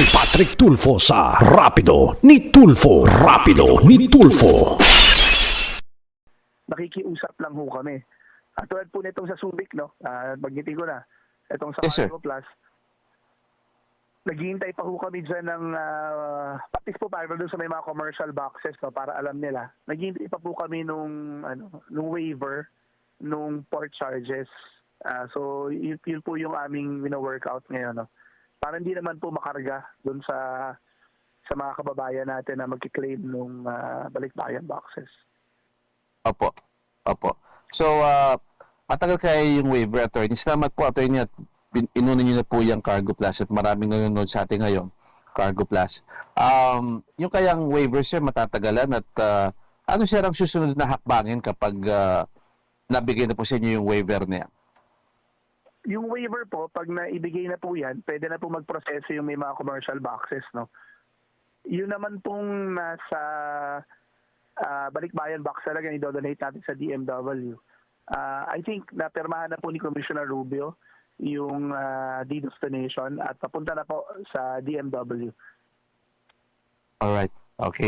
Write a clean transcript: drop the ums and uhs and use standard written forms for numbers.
si Patrick Tulfo sa Rapido ni Tulfo. Rapido ni Tulfo. Nakikiusap lang ho kami. At tulad po nitong sa Subic, no? Bagnitin ko na. Itong sa Yes, sir. Cargo Plus, naghihintay pa ho kami dyan ng patis po para doon sa may mga commercial boxes, no, para alam nila. Naghihintay pa po kami nung waiver nung port charges. So yun po yung aming wino-workout ngayon, no. Para hindi naman po makarga doon sa mga kababayan natin na magki-claim nung balikbayan boxes. Opo. Opo. So, matagal kaya yung waiver, attorney. Salamat po, attorney, at inunin niyo na po yung Cargo Plus at maraming nanonood sa atin ngayon, Cargo Plus. Yung kayang waiver, sir, matatagalan at ano sir ang susunod na hakbangin kapag nabigay na po sa inyo yung waiver na yan? Yung waiver po, pag naibigay na po yan, pwede na po magproseso yung may mga commercial boxes, no? Yun naman pong nasa balikbayan box talaga i-donate natin sa DMW. I think napirmahan na po ni Commissioner Rubio yung deed of donation at papunta na po sa DMW. Alright. Okay.